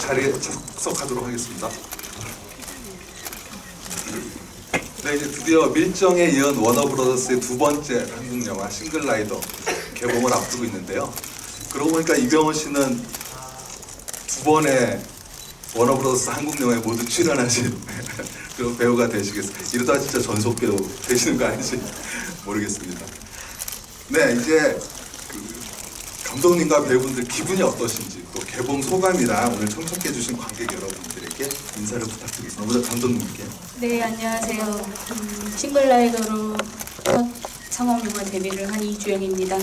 자리에 착석하도록 하겠습니다. 네, 이제 드디어 밀정에 이은 워너브라더스의 두 번째 한국 영화 싱글라이더 개봉을 앞두고 있는데요. 그러고 보니까 이병헌 씨는 두 번의 워너브라더스 한국 영화에 모두 출연하신 그런 배우가 되시겠습니다. 이러다 진짜 전속 배우 되시는 거 아닌지 모르겠습니다. 네, 이제 감독님과 배우분들 기분이 어떠신지 또 개봉 소감이랑 오늘 청첩해주신 관객 여러분들에게 인사를 부탁드리겠습니다. 먼저 감독님께. 네, 안녕하세요. 싱글라이더로 첫 상업 영화 데뷔를 한 이주영입니다.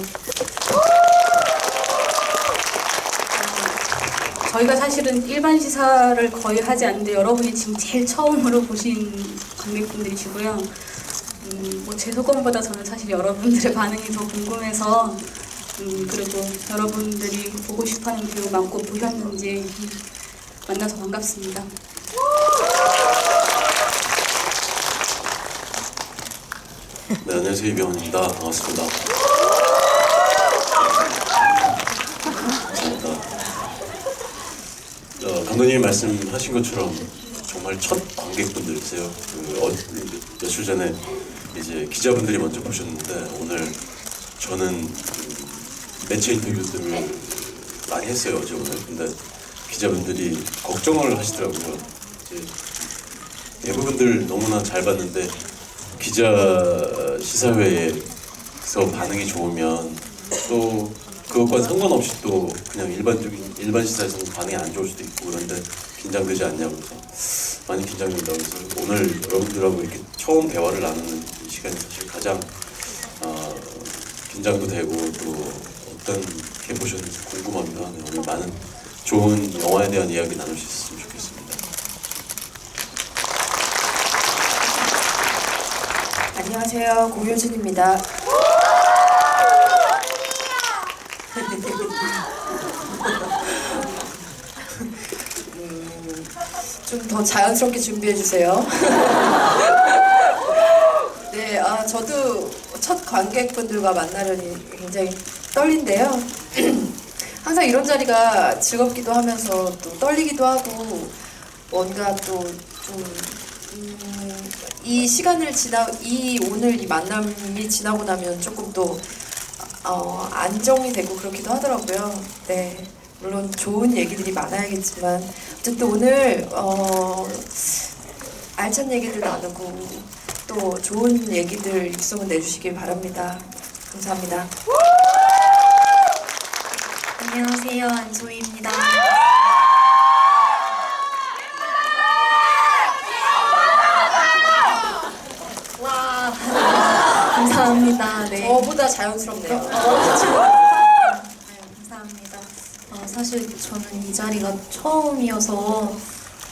저희가 사실은 일반 시사를 거의 하지 않는데 여러분이 지금 제일 처음으로 보신 관객분들이시고요. 뭐 제 소감보다 저는 사실 여러분들의 반응이 더 궁금해서 그리고 여러분들이 보고 싶어하는 배우 많고 보셨는지 만나서 반갑습니다. 네, 안녕하세요. 이병헌입니다. 반갑습니다. 감사합니다. 감독님이 말씀하신 것처럼 정말 첫 관객분들이세요. 며칠 전에 이제 기자분들이 먼저 보셨는데 오늘 저는 매체 인터뷰들을 많이 했어요. 어제 오늘. 근데 기자분들이 걱정을 하시더라고요. 이제 대부분들 너무나 잘 봤는데 기자 시사회에서 반응이 좋으면 또 그것과 상관없이 또 그냥 일반 시사에서는 반응이 안 좋을 수도 있고 그런데 긴장되지 않냐고 해서 많이 긴장된다고 해서 오늘 여러분들하고 이렇게 처음 대화를 나누는 이 시간이 사실 가장 긴장도 되고 또 어떤 게 보셨는지 궁금합니다. 네, 오늘 많은 좋은 영화에 대한 이야기 나눌 수 있었으면 좋겠습니다. 안녕하세요. 고효진입니다. 좀 더 자연스럽게 준비해 주세요. 네, 저도 첫 관객분들과 만나려니 굉장히 떨린데요. 항상 이런 자리가 즐겁기도 하면서 또 떨리기도 하고 뭔가 또 좀 이 시간을 오늘 이 만남이 지나고 나면 조금 또 안정이 되고 그렇기도 하더라고요. 네, 물론 좋은 얘기들이 많아야겠지만 어쨌든 오늘 알찬 얘기들 나누고 또 좋은 얘기들 입소문 내주시길 바랍니다. 감사합니다. 안녕하세요, 안소희입니다. 와, 감사합니다. 네. 저보다 자연스럽네요. 감사합니다. 사실 저는 이 자리가 처음이어서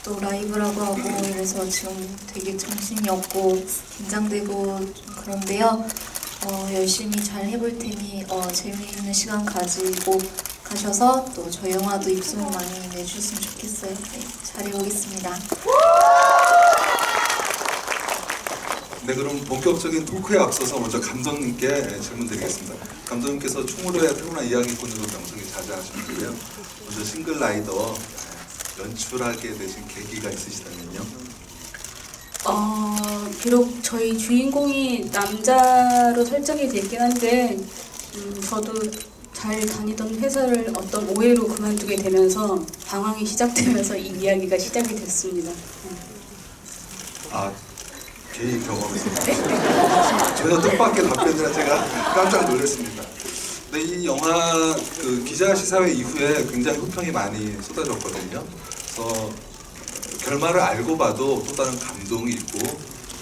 또 라이브라고 하고 이래서 지금 되게 정신이 없고 긴장되고 좀 그런데요. 열심히 잘 해볼 테니 재미있는 시간 가지고 가셔서 또 저희 영화도 입소문 많이 내주셨으면 좋겠어요. 네, 잘해보겠습니다. 네, 그럼 본격적인 토크에 앞서서 먼저 감독님께 질문드리겠습니다. 감독님께서 충무로의 태어난 이야기꾼으로 명성이 자자하셨는데요. 먼저 싱글라이더 연출하게 되신 계기가 있으시다면요? 비록 저희 주인공이 남자로 설정이 되긴 한데 저도 잘 다니던 회사를 어떤 오해로 그만두게 되면서 방황이 시작되면서 이 이야기가 시작이 됐습니다. 개인 경험에서 전혀 뜻밖의 답변이라 제가 깜짝 놀랐습니다. 네, 이 영화 기자 시사회 이후에 굉장히 호평이 많이 쏟아졌거든요. 그래서 결말을 알고 봐도 또 다른 감동이 있고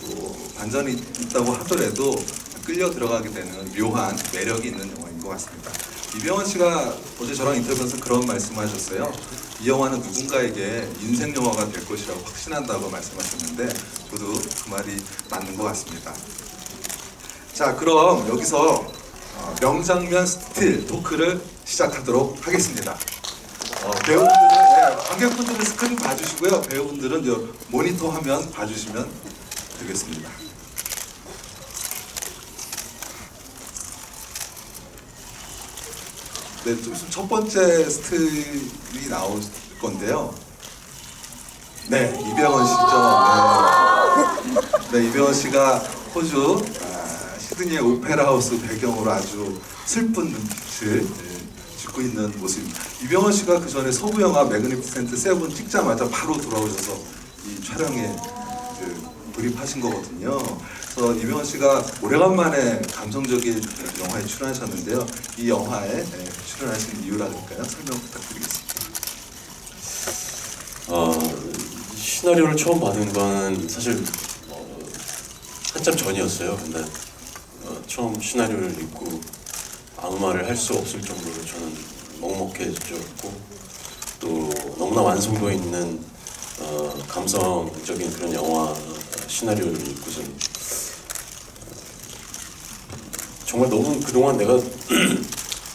또 반전이 있다고 하더라도 끌려 들어가게 되는 묘한 매력이 있는 영화인 것 같습니다. 이병헌 씨가 어제 저랑 인터뷰에서 그런 말씀하셨어요. 이 영화는 누군가에게 인생 영화가 될 것이라고 확신한다고 말씀하셨는데 저도 그 말이 맞는 것 같습니다. 자, 그럼 여기서 명장면 스틸 토크를 시작하도록 하겠습니다. 배우분들은 관객분들은 스크린 봐주시고요. 배우분들은 모니터 화면 봐주시면 되겠습니다. 네, 첫 번째 스틸이 나올 건데요. 네, 이병헌 씨죠. 네, 이병헌 씨가 호주 시드니의 오페라 하우스 배경으로 아주 슬픈 눈빛을 짓고 있는 모습입니다. 이병헌 씨가 그 전에 서부 영화 매그니피센트 세븐 찍자마자 바로 돌아오셔서 이 촬영에 돌입하신 거거든요. 그래서 이병헌 씨가 오래간만에 감성적인 영화에 출연하셨는데요. 이 영화에 출연하신 이유랄까요? 설명 부탁드리겠습니다. 시나리오를 처음 받은 거는 사실 한참 전이었어요. 근데 처음 시나리오를 읽고 아무 말을 할 수 없을 정도로 저는 먹먹해졌고 또 너무나 완성도 있는 감성적인 그런 영화 시나리오를 읽고서 정말 너무 그동안 내가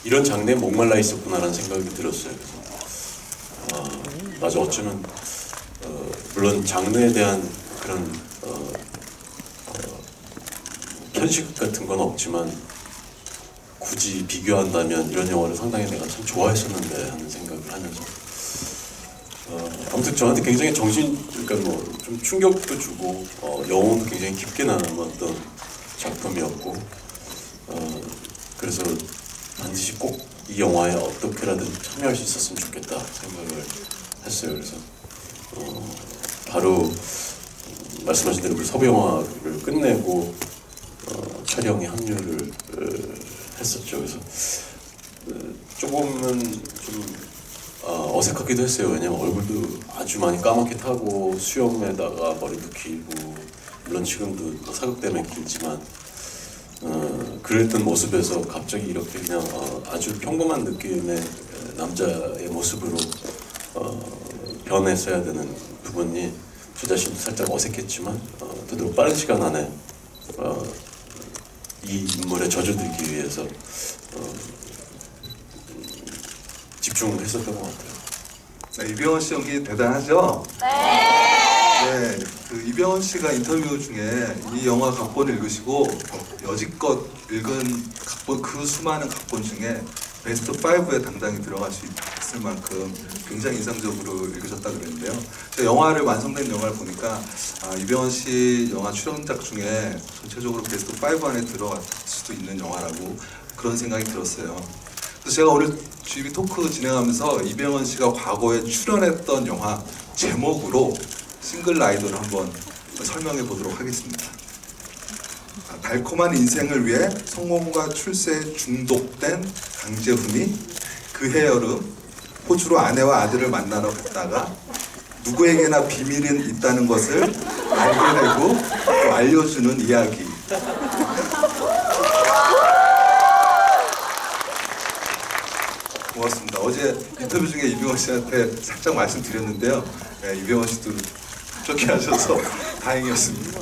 이런 장르에 목말라 있었구나라는 생각이 들었어요. 그래서 맞아, 어쩌면 물론 장르에 대한 그런 편식 같은 건 없지만 굳이 비교한다면 이런 영화를 상당히 내가 참 좋아했었는데 하는 생각을 하면서 아무튼 저한테 굉장히 그러니까 뭐 좀 충격도 주고 영혼도 굉장히 깊게 남았던 작품이었고 그래서 반드시 꼭 이 영화에 어떻게라든 참여할 수 있었으면 좋겠다 생각을 했어요. 그래서 바로 말씀하신 대로 그 서부 영화를 끝내고 촬영에 합류를 했었죠. 그래서 조금은 좀 어색하기도 했어요. 왜냐면 얼굴도 아주 많이 까맣게 타고 수염에다가 머리도 길고 물론 지금도 사극 때문에 길지만 그랬던 모습에서 갑자기 이렇게 그냥 아주 평범한 느낌의 남자의 모습으로 변했어야 되는 부분이 저 자신도 살짝 어색했지만 되도록 빠른 시간 안에 이 인물에 젖어들기 위해서 집중했었던 것 같아요. 자, 이병헌 씨 연기 대단하죠? 네, 그 이병헌 씨가 인터뷰 중에 이 영화 각본을 읽으시고 여지껏 읽은 각본, 그 수많은 각본 중에 베스트 5에 당당히 들어갈 수 있을 만큼 굉장히 인상적으로 읽으셨다 그랬는데요. 제가 영화를 완성된 영화를 보니까 이병헌 씨 영화 출연작 중에 전체적으로 베스트 5 안에 들어갈 수도 있는 영화라고 그런 생각이 들었어요. 그래서 제가 오늘 GV 토크 진행하면서 이병헌 씨가 과거에 출연했던 영화 제목으로 싱글 라이더를 한번 설명해 보도록 하겠습니다. 달콤한 인생을 위해 성공과 출세에 중독된 강재훈이 그해 여름 호주로 아내와 아들을 만나러 갔다가 누구에게나 비밀은 있다는 것을 알게 되고 또 알려주는 이야기. 고맙습니다. 어제 인터뷰 중에 이병헌 씨한테 살짝 말씀드렸는데요. 네, 이병헌 씨도 좋게 하셔서 다행이었습니다.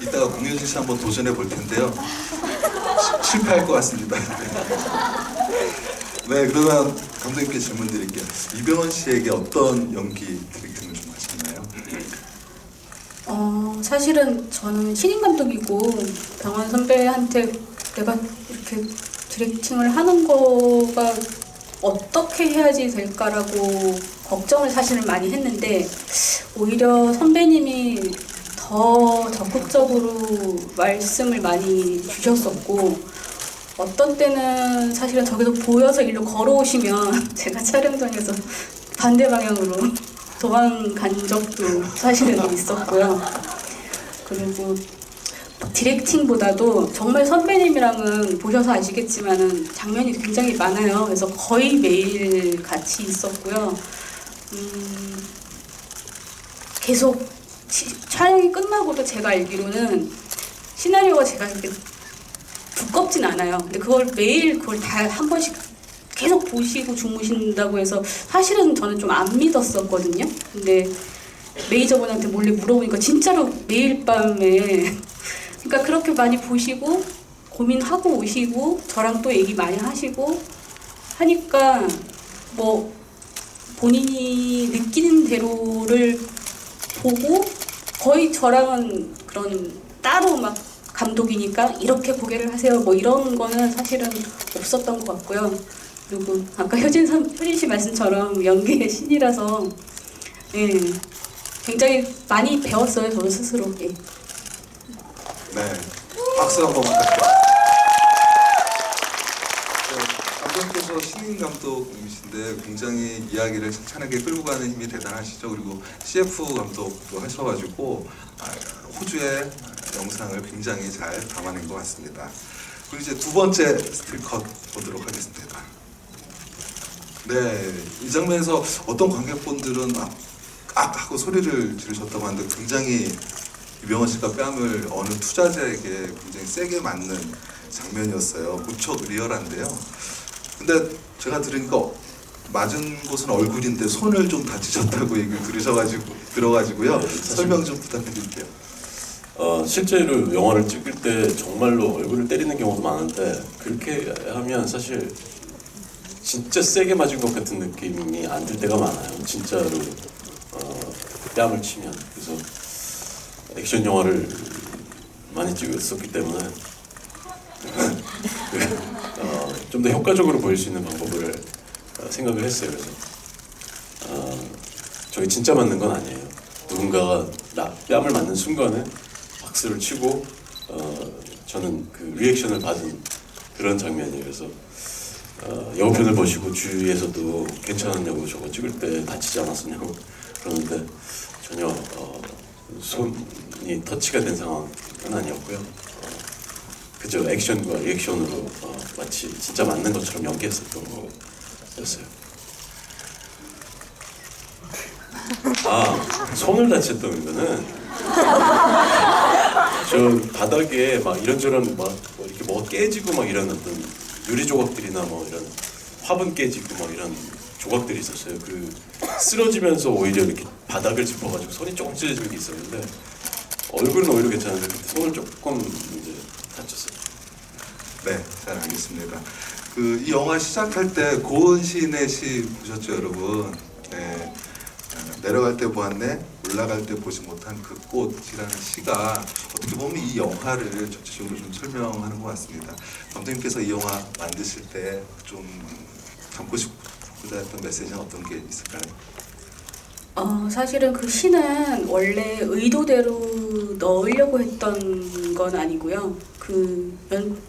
이따가 공효진 씨 한번 도전해 볼 텐데요. 실패할 것 같습니다. 네, 그러면 감독님께 질문 드릴게요. 이병헌 씨에게 어떤 연기 디렉팅을 좀 하셨나요? 사실은 저는 신인 감독이고 병헌 선배한테 내가 이렇게 디렉팅을 하는 거가 어떻게 해야지 될까라고 걱정을 사실은 많이 했는데 오히려 선배님이 더 적극적으로 말씀을 많이 주셨었고 어떤 때는 사실은 저기서 보여서 일로 걸어오시면 제가 촬영장에서 반대 방향으로 도망간 적도 사실은 있었고요. 그리고 디렉팅보다도 정말 선배님이랑은 보셔서 아시겠지만은 장면이 굉장히 많아요. 그래서 거의 매일 같이 있었고요. 계속 촬영이 끝나고도 제가 알기로는 시나리오가 제가 이렇게 두껍진 않아요. 근데 그걸 매일 그걸 다 한 번씩 계속 보시고 주무신다고 해서 사실은 저는 좀 안 믿었었거든요. 근데 매니저분한테 몰래 물어보니까 진짜로 매일 밤에 그러니까 그렇게 많이 보시고 고민하고 오시고 저랑 또 얘기 많이 하시고 하니까 뭐 본인이 느끼는 대로를 보고 거의 저랑은 그런 따로 막 감독이니까 이렇게 고개를 하세요 뭐 이런 거는 사실은 없었던 것 같고요. 그리고 아까 효진 씨 말씀처럼 연기의 신이라서 예, 굉장히 많이 배웠어요 저도 스스로. 예. 네, 박수 한번 부탁드립니다. 감독님께서 신인 감독님이신데 굉장히 이야기를 찬찬하게 끌고 가는 힘이 대단하시죠. 그리고 CF 감독도 하셔가지고 호주의 영상을 굉장히 잘 담아낸 것 같습니다. 그리고 이제 두 번째 스틸컷 보도록 하겠습니다. 네, 이 장면에서 어떤 관객분들은 악 하고 소리를 지르셨다고 하는데 굉장히 이병헌 씨가 뺨을 어느 투자자에게 굉장히 세게 맞는 장면이었어요. 무척 리얼한데요. 근데 제가 들으니까 맞은 곳은 얼굴인데 손을 좀 다치셨다고 얘기를 들어가지고요. 설명 좀 부탁드릴게요. 실제로 영화를 찍을 때 정말로 얼굴을 때리는 경우도 많은데 그렇게 하면 사실 진짜 세게 맞은 것 같은 느낌이 안 들 때가 많아요. 진짜로 뺨을 치면. 그래서 액션 영화를 많이 찍었었기 때문에 좀 더 효과적으로 보일 수 있는 방법을 생각을 했어요. 그래서 저게 진짜 맞는 건 아니에요. 누군가가 뺨을 맞는 순간에 박수를 치고 저는 그 리액션을 받은 그런 장면이에요. 그래서 여우편을 보시고 주위에서도 괜찮았냐고 저거 찍을 때 다치지 않았었냐고 그러는데 전혀 손이 터치가 된 상황은 아니었고요. 그저 액션과 리액션으로 마치 진짜 맞는 것처럼 연기했었던 거였어요. 손을 다쳤던 거는 저 바닥에 막 이런저런 막 뭐 이렇게 뭐가 깨지고 막 이런 어떤 유리 조각들이나 뭐 이런 화분 깨지고 뭐 이런 조각들이 있었어요. 그 쓰러지면서 오히려 이렇게 바닥을 짚어가지고 손이 조금 찢어진 게 있었는데 얼굴은 오히려 괜찮은데 손을 조금 이제 다쳤어요. 네, 잘 알겠습니다. 이 영화 시작할 때 고은 시인의 시 보셨죠, 여러분? 네, 내려갈 때 보았네, 올라갈 때 보지 못한 그 꽃이라는 시가 어떻게 보면 이 영화를 전체적으로 좀 설명하는 것 같습니다. 감독님께서 이 영화 만드실 때 좀 담고 싶고자 했던 메시지는 어떤 게 있을까요? 사실은 그 시는 원래 의도대로 넣으려고 했던 건 아니고요. 그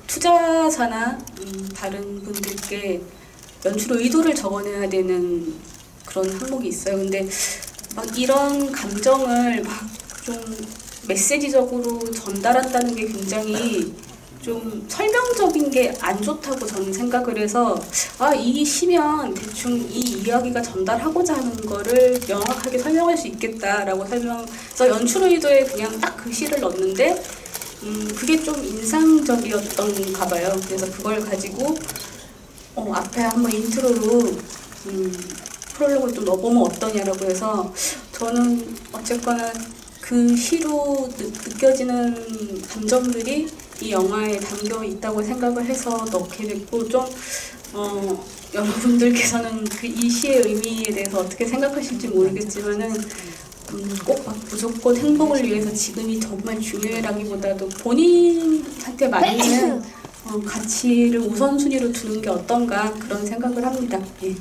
투자사나 다른 분들께 연출 의도를 적어내야 되는 그런 항목이 있어요. 근데 막 이런 감정을 막 좀 메시지적으로 전달한다는 게 굉장히 좀 설명적인 게 안 좋다고 저는 생각을 해서 이 시면 대충 이 이야기가 전달하고자 하는 거를 명확하게 설명할 수 있겠다라고 설명해서 연출 의도에 그냥 딱 그 시를 넣었는데 그게 좀 인상적이었던가 봐요. 그래서 그걸 가지고 앞에 한번 인트로로 프롤로그를 좀 넣어보면 어떠냐라고 해서 저는 어쨌거나 그 시로 느껴지는 감정들이 이 영화에 담겨 있다고 생각을 해서 넣게 됐고 좀 여러분들께서는 그 이 시의 의미에 대해서 어떻게 생각하실지 모르겠지만은 꼭 막 무조건 행복을 위해서 지금이 정말 중요해라기보다도 본인한테 맞는 가치를 우선순위로 두는 게 어떤가 그런 생각을 합니다. 예.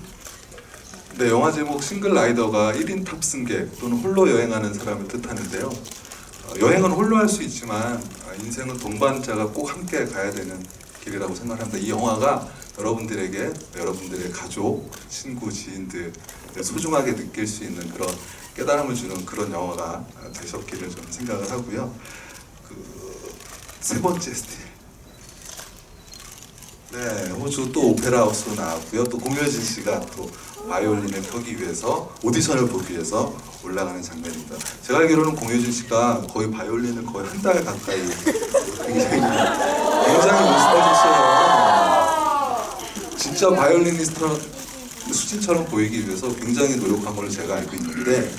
네, 영화 제목 싱글라이더가 1인 탑승객 또는 홀로 여행하는 사람을 뜻하는데요. 여행은 홀로 할 수 있지만 인생은 동반자가 꼭 함께 가야 되는 길이라고 생각합니다. 이 영화가 여러분들에게 여러분들의 가족, 친구, 지인들 소중하게 느낄 수 있는 그런 깨달음을 주는 그런 영화가 되셨기를 저는 생각을 하고요. 세 번째 스틸. 네, 호주 또 오페라 하우스로 나왔고요. 또 공효진 씨가 또 바이올린을 펴기 위해서 오디션을 보기 위해서 올라가는 장면입니다. 제가 알기로는 공효진 씨가 거의 바이올린을 거의 한 달 가까이 굉장히 연습하셨어요. 진짜 바이올리니스트 수진처럼 보이기 위해서 굉장히 노력한 걸로 제가 알고 있는데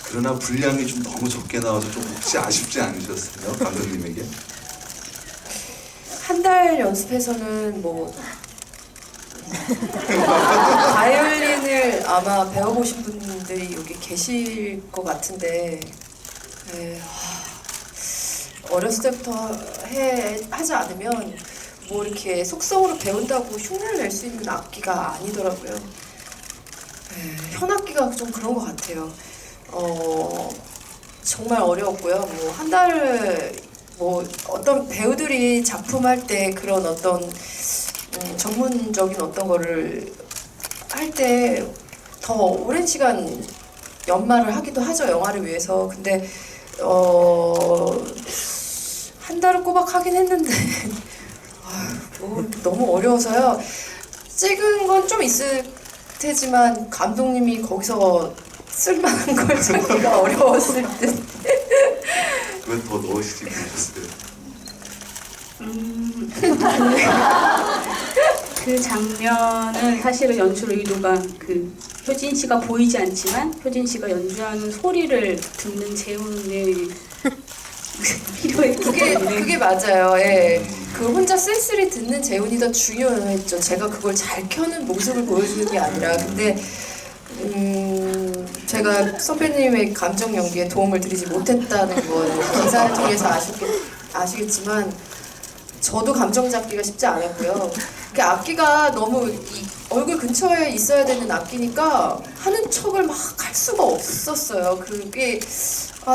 그러나 분량이 좀 너무 적게 나와서 좀 혹시 아쉽지 않으셨어요? 감독님에게? 한 달 연습해서는 뭐 바이올린을 아마 배워보신 분들이 여기 계실 것 같은데 어렸을 때부터 하지 않으면 뭐 이렇게 속성으로 배운다고 흉내를 낼 수 있는 악기가 아니더라고요. 현악기가 좀 그런 것 같아요. 정말 어려웠고요. 뭐 한 달을 뭐 어떤 배우들이 작품할 때 그런 어떤 전문적인 어떤 거를 할 때 더 오랜 시간 연말을 하기도 하죠, 영화를 위해서. 근데 한 달을 꼬박 하긴 했는데 너무 어려워서요. 찍은 건 좀 있을 테지만 감독님이 거기서 쓸만한 걸 찾기가 어려웠을 듯. 왜 더 넣으시지 그러셨어요? 그 장면은 사실은 연출 의도가 그 효진 씨가 보이지 않지만 효진 씨가 연주하는 소리를 듣는 재훈의 필요했기 때문에 그게 맞아요. 예. 그 혼자 쓸쓸히 듣는 재훈이 더 중요했죠. 제가 그걸 잘 켜는 모습을 보여주는 게 아니라. 근데 제가 선배님의 감정 연기에 도움을 드리지 못했다는 건 기사를 통해서 아시겠지만 저도 감정 잡기가 쉽지 않았고요. 그 악기가 너무 얼굴 근처에 있어야 되는 악기니까 하는 척을 막 할 수가 없었어요. 그게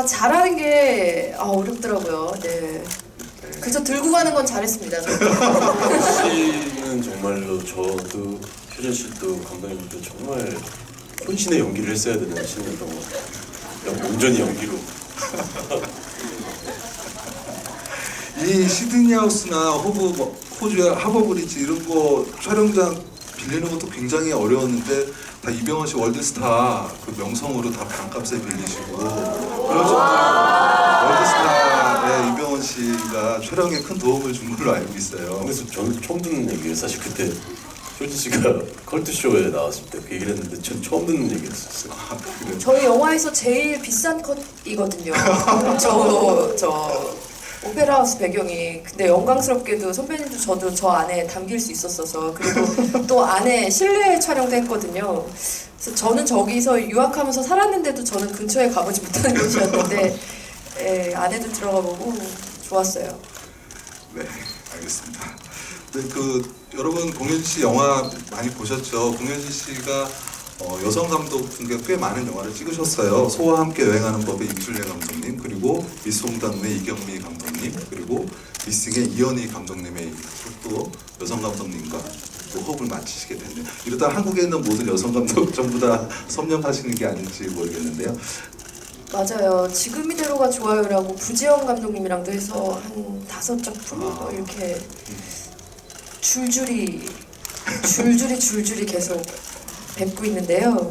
잘하는 게 어렵더라고요. 네. 그저 들고 가는 건 잘했습니다. 씨는 정말로 저도 효진 씨도 감독님도 정말 혼신의 연기를 했어야 되는 신이었던 것 같아요. 온전히 연기로. 이 시드니 하우스나 호주의 하버브리지 이런 거 촬영장 빌리는 것도 굉장히 어려웠는데 다 이병헌 씨 월드스타 그 명성으로 다 반값에 빌리시고 그런 정도로 월드스타의 이병헌 씨가 촬영에 큰 도움을 준 걸로 알고 있어요. 그래서 저는 처음 듣는 얘기예요. 사실 그때 효진 씨가 컬투쇼에 나왔을 때 그 얘기를 했는데 전 처음 듣는 얘기였었어요. 그래요? 저희 영화에서 제일 비싼 컷이거든요. 저 오페라 하우스 배경이. 근데 영광스럽게도 선배님도 저도 저 안에 담길 수 있었어서, 그리고 또 안에 실내 촬영도 했거든요. 그래서 저는 저기서 유학하면서 살았는데도 저는 근처에 가보지 못하는 곳이었는데 안에도 들어가 보고 좋았어요. 네, 알겠습니다. 네, 여러분 공효진 씨 영화 많이 보셨죠? 공효진 씨가 여성 감독 중에 꽤 많은 영화를 찍으셨어요. 소와 함께 여행하는 법의 임술래 감독님, 그리고 미스 홍당무의 이경미 감독님, 그리고 미싱의 이현희 감독님의 또 여성 감독님과 또 호흡을 맞추시게 됐네요. 이러다 한국에 있는 모든 여성 감독 전부 다 섭렵하시는 게 아닐지 모르겠는데요. 맞아요. 지금 이대로가 좋아요라고 부지영 감독님이랑도 해서 한 5작품 이렇게 줄줄이 계속 뵙고 있는데요.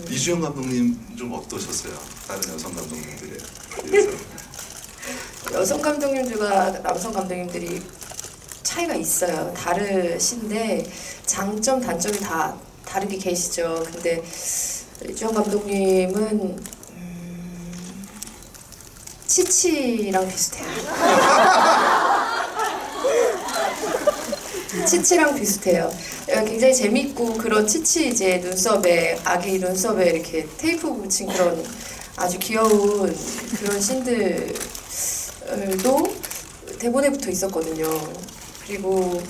이주영 감독님 좀 어떠셨어요? 다른 여성 감독님들에 비해서. 여성 감독님들과 남성 감독님들이 차이가 있어요. 다르신데 장점, 단점이 다 다르게 계시죠. 근데 이주영 감독님은 치치랑 비슷해요. 치치랑 비슷해요. 굉장히 재밌고, 그런 치치 이제 눈썹에, 아기 눈썹에 이렇게 테이프 붙인 그런 아주 귀여운 그런 씬들도 대본에 붙어 있었거든요. 그리고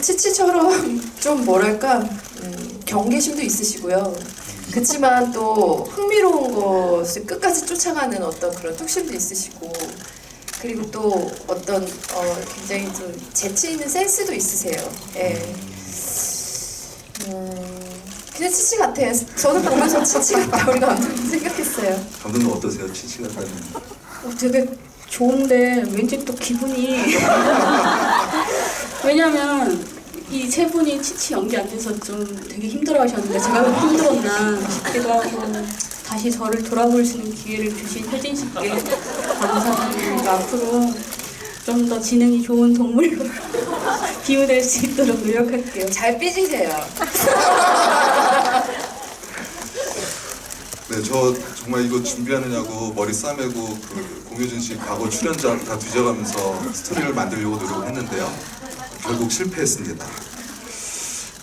치치처럼 좀 뭐랄까 경계심도 있으시고요. 그렇지만 또 흥미로운 것을 끝까지 쫓아가는 어떤 그런 뚝심도 있으시고, 그리고 또 어떤 굉장히 좀 재치 있는 센스도 있으세요. 예. 그냥 치치 같아요. 저는 보면서 치치 같다 우리 감독님 생각했어요. 감독님 어떠세요? 치치 같다는. 되게 좋은데 왠지 또 기분이 왜냐면 이 세 분이 치치 연기 안 돼서 좀 되게 힘들어하셨는데 제가 힘들었나 싶기도 하고, 다시 저를 돌아볼 수 있는 기회를 주신 효진 씨께 감사드리고 앞으로 좀 더 지능이 좋은 동물로 비유될 수 있도록 노력할게요. 잘 삐지세요. 네, 저 정말 이거 준비하느냐고 머리 싸매고 공효진 씨 과거 출연작 다 뒤져가면서 스토리를 만들려고 노력을 했는데요. 결국 실패했습니다.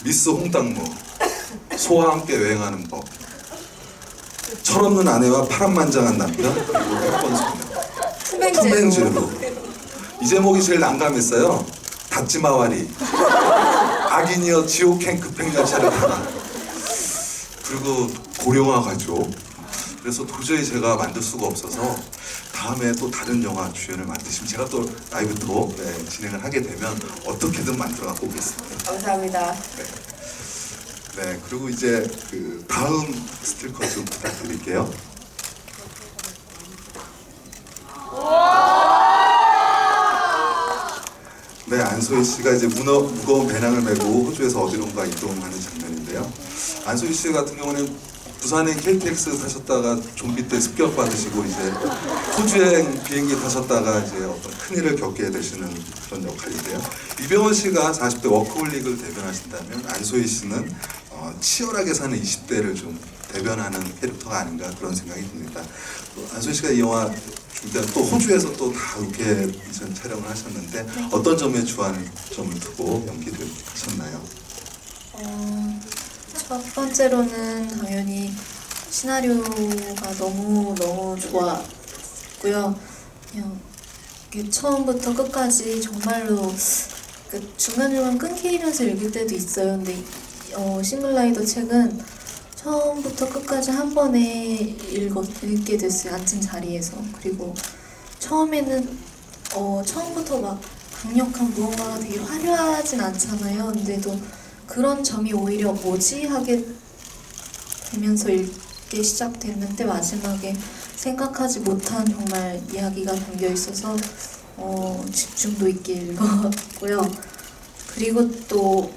미스 홍당무, 소와 함께 여행하는 법, 철없는 아내와 파란만장한 남편, 그리고 100번 소녀, 투맹제로. 이 제목이 제일 난감했어요. 다찌마와리, 악인이여 지옥행 급행열차를 타라. 그리고 고령화 가족. 그래서 도저히 제가 만들 수가 없어서 다음에 또 다른 영화 주연을 맡으시면 제가 또 라이브도 진행을 하게 되면 어떻게든 만들어 갖고 오겠습니다. 감사합니다. 네, 그리고 이제 그 다음 스티커 좀 부탁드릴게요. 네, 안소희 씨가 이제 무거운 배낭을 메고 호주에서 어디론가 이동하는 장면인데요. 안소희 씨 같은 경우는 부산행 KTX 타셨다가 좀비 때 습격받으시고 이제 호주행 비행기 타셨다가 이제 어떤 큰일을 겪게 되시는 그런 역할인데요. 이병헌 씨가 40대 워커홀릭을 대변하신다면 안소희 씨는 치열하게 사는 20대를 좀 대변하는 캐릭터가 아닌가 그런 생각이 듭니다. 또 안소희 씨가 이 영화 준비한 또 호주에서 또 다 로케이션 촬영을 하셨는데 어떤 점에 주안점을 두고 연기를 하셨나요? 첫 번째로는 당연히 시나리오가 너무 좋았고요. 그냥 이게 처음부터 끝까지 정말로 중간중간 끊기면서 읽을 때도 있어요. 근데 싱글라이더 책은 처음부터 끝까지 한 번에 읽게 됐어요. 앉은 자리에서. 그리고 처음에는 처음부터 막 강력한 무언가가 되게 화려하진 않잖아요. 근데도 그런 점이 오히려 뭐지 하게 되면서 읽기 시작됐는데 마지막에 생각하지 못한 정말 이야기가 담겨 있어서 집중도 있게 읽었고요. 그리고 또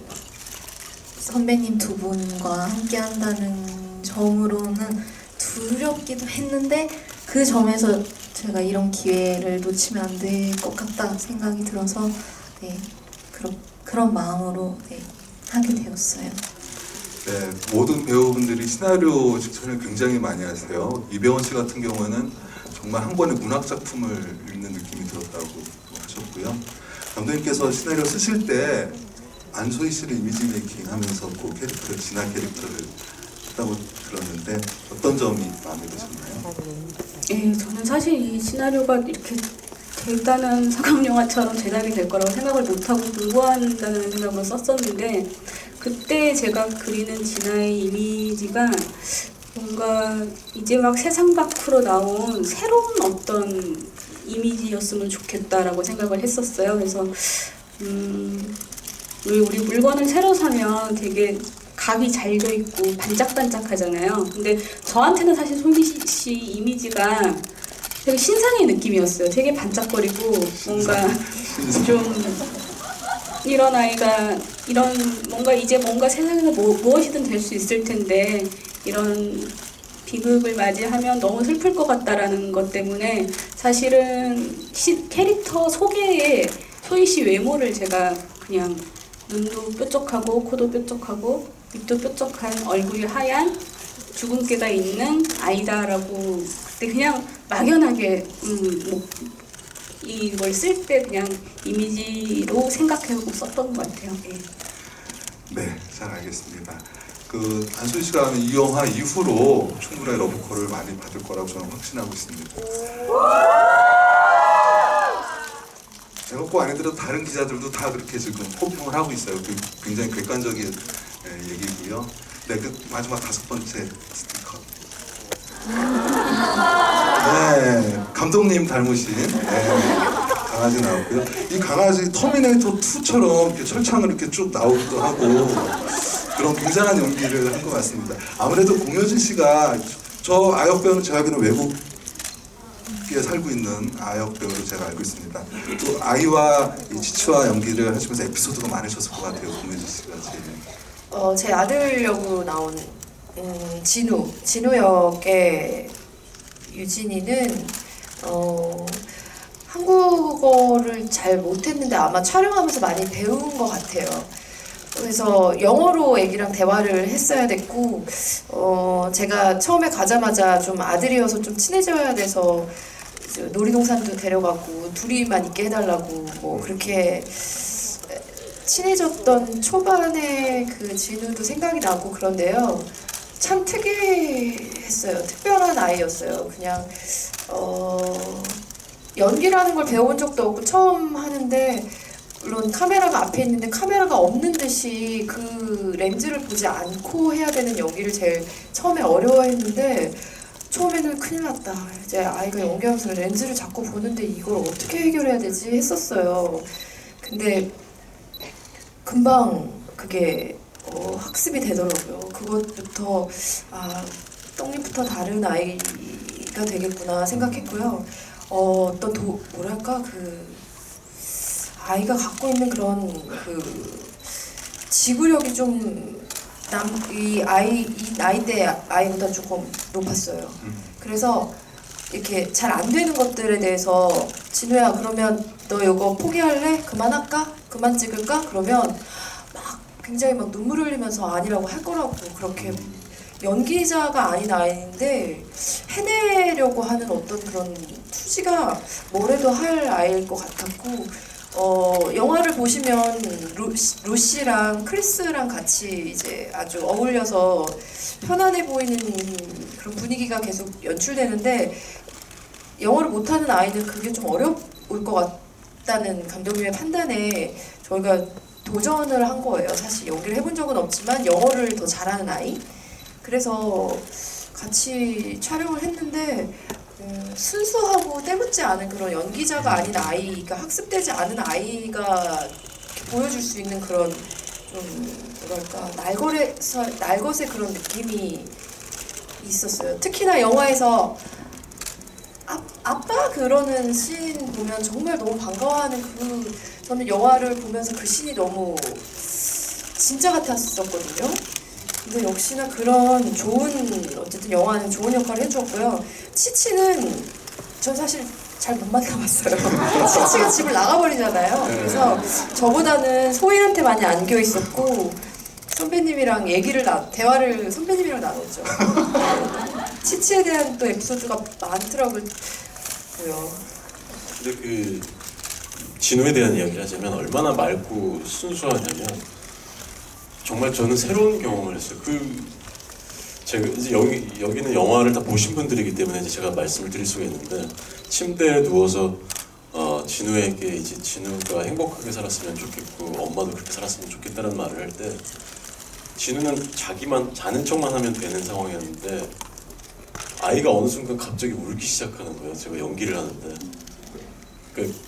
선배님 두 분과 함께 한다는 점으로는 두렵기도 했는데 그 점에서 제가 이런 기회를 놓치면 안 될 것 같다 생각이 들어서 그런 마음으로 하게 되었어요. 네, 모든 배우분들이 시나리오 직전을 굉장히 많이 하세요. 이병헌 씨 같은 경우는 정말 한 권의 문학 작품을 읽는 느낌이 들었다고 하셨고요. 감독님께서 시나리오 쓰실 때 안소희 씨를 이미지 메이킹 하면서 그 캐릭터를 진화 캐릭터를 했다고 들었는데 어떤 점이 마음에 드셨나요? 예, 저는 사실 이 시나리오가 이렇게 대단한 사각 영화처럼 제작이 될 거라고 생각을 못하고 공부한다는 생각으로 썼었는데 그때 제가 그리는 진아의 이미지가 뭔가 이제 막 세상 밖으로 나온 새로운 어떤 이미지였으면 좋겠다라고 생각을 했었어요. 그래서 왜 우리 물건을 새로 사면 되게 값이 잘 돼 있고 반짝반짝하잖아요. 근데 저한테는 사실 소희 씨 이미지가 되게 신상의 느낌이었어요. 되게 반짝거리고 뭔가 좀 이런 아이가 뭔가 이제 뭔가 세상에서 무엇이든 될 수 있을 텐데 이런 비극을 맞이하면 너무 슬플 것 같다라는 것 때문에 사실은 캐릭터 소개에 소희 씨 외모를 제가 그냥 눈도 뾰족하고 코도 뾰족하고 입도 뾰족한 얼굴이 하얀 주근깨가 있는 아이다라고 그때 그냥 막연하게 이걸 쓸 때 그냥 이미지로 생각해보고 썼던 것 같아요. 예. 네, 잘 알겠습니다. 그 안소희 씨가 하는 이 영화 이후로 충분히 러브콜을 많이 받을 거라고 저는 확신하고 있습니다. 제가 꼭 아니더라도 다른 기자들도 다 그렇게 지금 호평을 하고 있어요. 굉장히 객관적인 얘기고요. 네, 그 마지막 5번째 스티커. 네, 감독님 닮으신 강아지 나왔고요. 이 강아지 터미네이터 2처럼 이렇게 철창을 이렇게 쭉 나오기도 하고 그런 굉장한 연기를 한 것 같습니다. 아무래도 공효진 씨가 저 아역 배우는 제가 알기로는 외국에 살고 있는 아역 배우로 제가 알고 있습니다. 또 아이와 이 지치와 연기를 하시면서 에피소드가 많으셨을 것 같아요. 공효진 씨가 제일. 제 아들 역으로 나온 진우 역의 유진이는 한국어를 잘 못했는데 아마 촬영하면서 많이 배운 것 같아요. 그래서 영어로 애기랑 대화를 했어야 됐고 제가 처음에 가자마자 좀 아들이어서 좀 친해져야 돼서 놀이동산도 데려가고 둘이만 있게 해달라고 뭐 그렇게 친해졌던 초반에 그 진우도 생각이 나고 그런데요. 참 특이했어요. 특별한 아이였어요. 그냥 연기라는 걸 배워본 적도 없고 처음 하는데 물론 카메라가 앞에 있는데 카메라가 없는 듯이 그 렌즈를 보지 않고 해야 되는 연기를 제일 처음에 어려워했는데 처음에는 큰일 났다. 이제 아이가 연기하면서 렌즈를 자꾸 보는데 이걸 어떻게 해결해야 되지 했었어요. 근데 금방 그게 학습이 되더라고요. 그것부터 떡잎부터 다른 아이가 되겠구나 생각했고요. 어떤 뭐랄까 그 아이가 갖고 있는 그런 그 지구력이 좀 이 나이대 아이보다 조금 높았어요. 그래서 이렇게 잘 안 되는 것들에 대해서 진우야 그러면 너 이거 포기할래? 그만할까? 그만 찍을까? 그러면 막 굉장히 막 눈물 흘리면서 아니라고 할 거라고 그렇게 연기자가 아닌 아이인데 해내려고 하는 어떤 그런 투지가 뭐래도 할 아이일 것 같았고 영화를 보시면 루시랑 크리스랑 같이 이제 아주 어울려서 편안해 보이는 그런 분위기가 계속 연출되는데 영어를 못하는 아이는 그게 좀 어려울 것 같다는 감독님의 판단에 저희가 도전을 한 거예요. 사실 연기를 해본 적은 없지만 영어를 더 잘하는 아이. 그래서 같이 촬영을 했는데 순수하고 때묻지 않은 그런 연기자가 아닌 아이가 학습되지 않은 아이가 보여줄 수 있는 그런 좀 뭐랄까 날것의 그런 느낌이 있었어요. 특히나 영화에서 아빠 그러는 씬 보면 정말 너무 반가워하는 저는 영화를 보면서 그 씬이 너무 진짜 같았었거든요. 근데 역시나 그런 어쨌든 영화는 좋은 역할을 해주었고요. 치치는 전 사실 잘 못 만나봤어요. 치치가 집을 나가버리잖아요. 그래서 저보다는 소희한테 많이 안겨 있었고 선배님이랑 대화를 선배님이랑 나눴죠. 치치에 대한 또 에피소드가 많더라고요. 근데 그 진우에 대한 이야기를 하자면 얼마나 맑고 순수하냐면 정말 저는 새로운 경험을 했어요. 제가 이제 여기는 영화를 다 보신 분들이기 때문에 이제 제가 말씀을 드릴 수가 있는데 침대에 누워서 진우에게 이제 진우가 행복하게 살았으면 좋겠고 엄마도 그렇게 살았으면 좋겠다는 말을 할 때 진우는 자기만 자는 척만 하면 되는 상황이었는데 아이가 어느 순간 갑자기 울기 시작하는 거예요. 제가 연기를 하는데 그러니까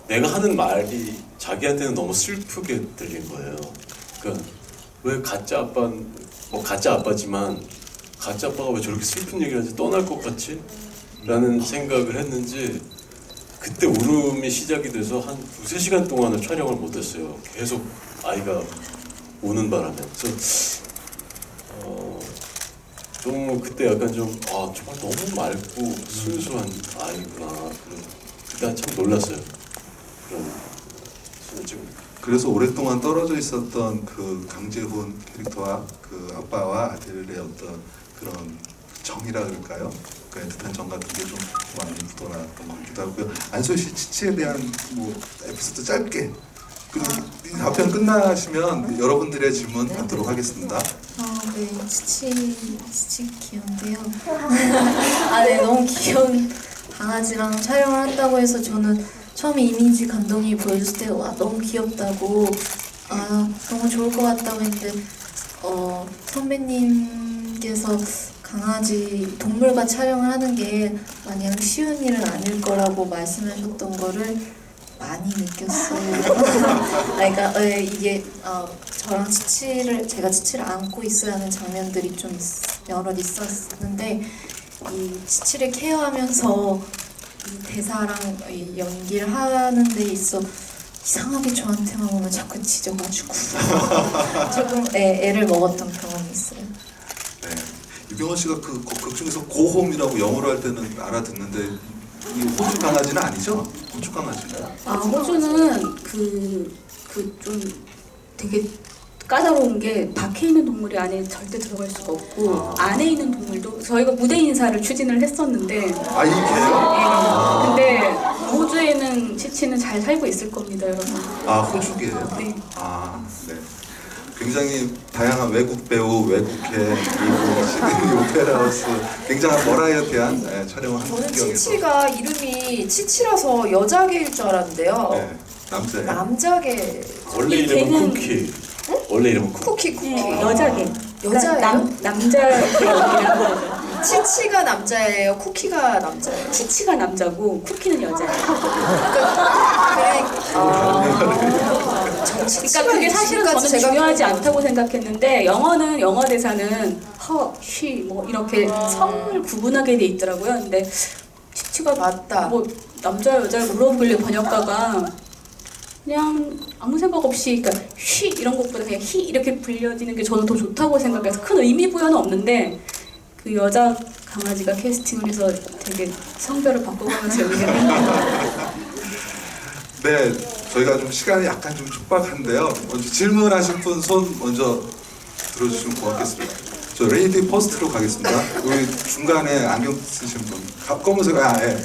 내가 하는 말이 자기한테는 너무 슬프게 들린 거예요. 그러니까 왜 가짜 아빠지만 가짜 아빠가 왜 저렇게 슬픈 얘기를 하지? 떠날 것 같지? 라는 생각을 했는지 그때 울음이 시작이 돼서 한 2-3시간 동안을 촬영을 못했어요. 계속 아이가 우는 바람에. 그래서 좀 그때 약간 정말 너무 맑고 순수한 아이구나. 그때 참 놀랐어요. 그래서 오랫동안 떨어져 있었던 그 강재훈 캐릭터와 그 아빠와 아들의 어떤 그런 정이라 그럴까요? 그 애틋한 정 같은 게 좀 많이 묻어나왔던 것 같기도 하고요. 안소희 씨 치치에 대한 뭐 에피소드 짧게 그리고 이 답변 끝나시면 여러분들의 질문 받도록 하겠습니다. 네, 치치 귀여운데요. 네, 너무 귀여운 강아지랑 촬영을 한다고 해서 저는 처음에 이민지 감독이 보여줬을 때 와 너무 귀엽다고 너무 좋을 것 같다고 했는데 선배님께서 강아지 동물과 촬영을 하는 게 마냥 쉬운 일은 아닐 거라고 말씀하셨던 거를 많이 느꼈어요. 그러니까 이게 저랑 제가 치치를 안고 있어야 하는 장면들이 좀 여러 있었는데 이 치치를 케어하면서 이 대사랑 이 연기를 하는 데 있어 이상하게 저한테만 오면 자꾸 짖어가지고 조금 애를 먹었던 경험이 있어요. 네, 유병헌 씨가 그 극 중에서 고홈이라고 영어로 할 때는 알아듣는데 이 호주 강아지는 아니죠? 호주 강아지는? 호주는 좀 되게 까다로운 게 밖에 있는 동물이 안에 절대 들어갈 수가 없고 안에 있는 동물도 저희가 무대 인사를 추진을 했었는데 이게요? 근데 호주에는 치치는 잘 살고 있을 겁니다, 여러분. 호주계예요? 네. 네. 굉장히 다양한 외국 배우, 외국계, 그리고 시드니 오페라 하우스 굉장한 버라이어티한 촬영을 한 저는 풍경에서 치치가 이름이 치치라서 여자개일 줄 알았는데요. 네. 남자예요? 남자계 원래 이름은 걔는- 쿠키. 원래 이름은 쿠키. 쿠키. 네, 여자계. 여자예요? 남자계 여기라는 거죠. 치치가 남자예요. 쿠키가 남자예요. 치치가 남자고 쿠키는 여자예요. 그러니까 그게 사실은 저는 중요하지 않다고 생각했는데 영어는 영어 대사는 허, 쉬, 뭐 이렇게 성을 구분하게 돼 있더라고요. 근데 치치가 맞다. 뭐 남자 여자 물어보길래 번역가가 그냥 아무 생각 없이 그러니까 쉬 이런 것보다 그냥 히 이렇게 불려지는 게 저는 더 좋다고 생각해서 큰 의미 부여는 없는데 그 여자 강아지가 캐스팅을 해서 되게 성별을 바꿔가면서 얘기를 했는데 네, 저희가 좀 시간이 약간 좀 촉박한데요. 먼저 질문하실 분 손 먼저 들어주시면 고맙겠습니다. 저 레이디 퍼스트로 가겠습니다. 여기 중간에 안경 쓰신 분, 검은색 예.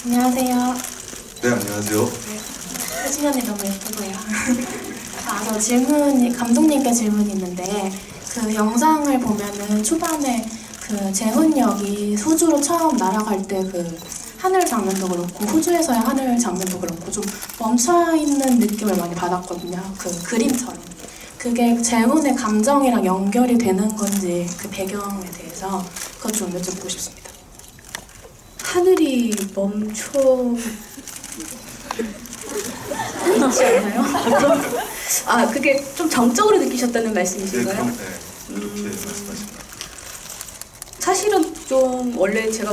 안녕하세요. 네, 안녕하세요. 혜진 언니 너무 예쁘고요. 저 질문이 감독님께 질문이 있는데 그 영상을 보면은 초반에 그 재훈 역이 호주로 처음 날아갈 때 그 하늘 장면도 그렇고 호주에서의 하늘 장면도 그렇고 좀 멈춰 있는 느낌을 많이 받았거든요. 그 그림처럼. 그게 재훈의 감정이랑 연결이 되는 건지 그 배경에 대해서 그것 좀 여쭤보고 싶습니다. 하늘이 멈춰 있지 않나요? 아 그게 좀 정적으로 느끼셨다는 네, 말씀이신가요? 그럼 네, 그렇게 말씀하십니다. 사실은 좀 제가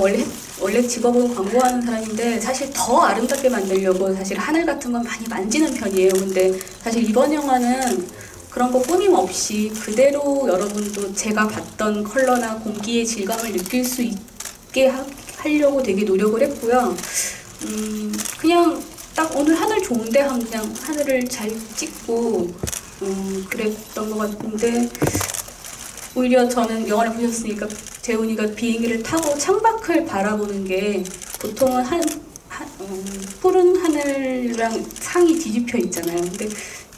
원래 직업은 광고하는 사람인데 사실 더 아름답게 만들려고 사실 하늘 같은 건 많이 만지는 편이에요. 근데 사실 이번 영화는 그런 거 꾸밈 없이 그대로 여러분도 제가 봤던 컬러나 공기의 질감을 느낄 수 있게 하려고 되게 노력을 했고요. 그냥 딱 오늘 하늘 좋은데 하면 그냥 하늘을 잘 찍고 그랬던 것 같은데 오히려 저는 영화를 보셨으니까 재훈이가 비행기를 타고 창밖을 바라보는 게 보통은 푸른 하늘이랑 상이 뒤집혀 있잖아요. 근데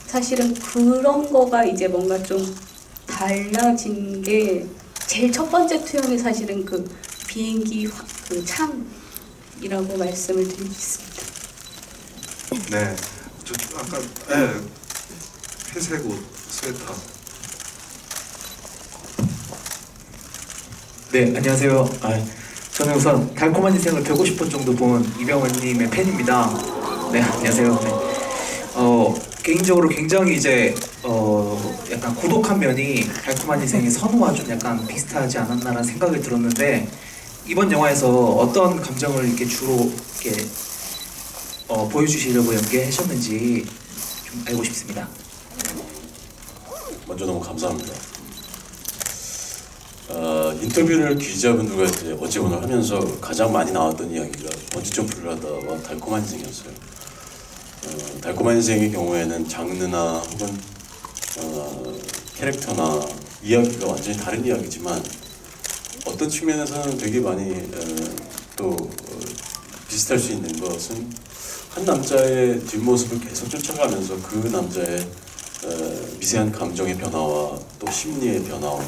사실은 그런 거가 이제 뭔가 좀 달라진 게 제일 첫 번째 투영이 사실은 그 비행기 그 창이라고 말씀을 드리고 있습니다. 네, 저 아까 네, 회색 옷 스웨터. 네, 안녕하세요. 저는 우선 달콤한 인생을 150번 정도 본 이병헌님의 팬입니다. 네, 안녕하세요. 네. 개인적으로 굉장히 이제 약간 고독한 면이 달콤한 인생의 선우와 좀 약간 비슷하지 않았나라는 생각이 들었는데 이번 영화에서 어떤 감정을 이렇게 주로 이렇게 보여주시려고 연기하셨는지 좀 알고 싶습니다. 먼저 너무 감사합니다. 인터뷰를 기자분들과 이제 어제 오늘 하면서 가장 많이 나왔던 이야기가 번지점프를 하다와 달콤한 인생이었어요. 달콤한 인생의 경우에는 장르나 혹은 캐릭터나 이야기가 완전히 다른 이야기지만 어떤 측면에서는 되게 많이 비슷할 수 있는 것은 한 남자의 뒷모습을 계속 쫓아가면서 그 남자의 미세한 감정의 변화와 또 심리의 변화와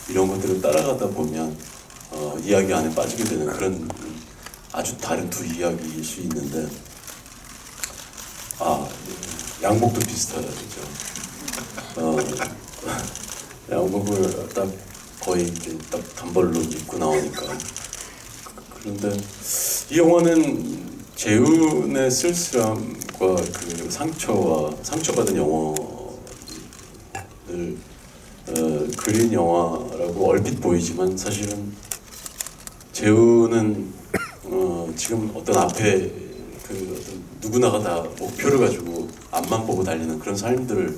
이런 것들을 따라가다 보면 이야기 안에 빠지게 되는 그런 아주 다른 두 이야기일 수 있는데 양복도 비슷하죠. 양복을 딱 거의 이렇게 딱 단벌로 입고 나오니까 그런데 이 영화는 재훈의 쓸쓸함과 그 상처받은 영혼을 그린 영화라고 얼핏 보이지만 사실은 재훈은 지금 어떤 앞에 그 어떤 누구나가 다 목표를 가지고 앞만 보고 달리는 그런 삶들을